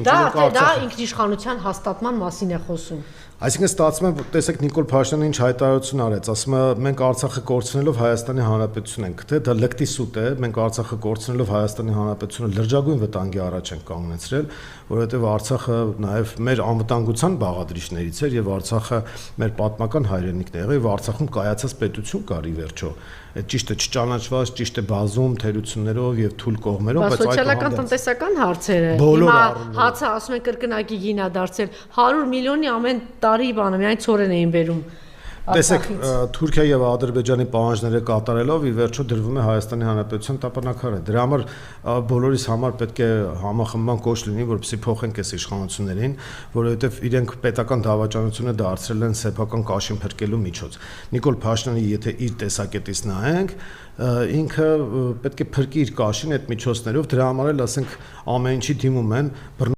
Դա ինքնիշխանության հաստատման մասին է խոսում։ Այսինքն ստացվում է, տեսեք Նիկոլ Փաշինյանը ինչ հայտարարություն արեց, ասում է մենք Արցախը կորցնելով Հայաստանի Հանրապետություն ենք գտել, դա լկտի սուտ է, մենք Արցախը կորցնելով Հայաստանի Հանրապետությունը լրջագույն վտանգի առաջ ենք կանգնեցրել, որովհետև Արցախը նաև մեր անվտանգության բաղադրիչներից էր եւ Արցախը մեր պատմական հայրենիքն է եղել եւ Արցախում կայացած պետություն կար ի վերջո։ Այդ ճիշտ է չճանաչված, ճիշտ է բազում թերություններով եւ թույլ կողմերով, բայց սոցիալական տնտեսական հարցերը հիմա հացը ասում են կրկնակի գին է դարձել 100 միլիոնի ամեն տարի բանը միայն ծորեն էին վերում։ Տեսեք, Թուրքիա եւ Ադրբեջանի պահանջները կատարելով ի վերջո դրվում է Հայաստանի Հանրապետության տապանակարը։ Դրա համար բոլորիս համար պետք է համախմբման կոչ լինի, որպեսզի փոխենք այս իշխանություններին, որովհետեւ իրենք պետական դավաճանությունը դարձրել են սեփական կաշին փրկելու միջոց։ Նիկոլ Փաշինյանը եթե իր տեսակետից նայենք, ինքը պետք է փրկի իր կաշին այդ միջոցներով, դրա համար էլ ասենք ամեն ինչի դիմում են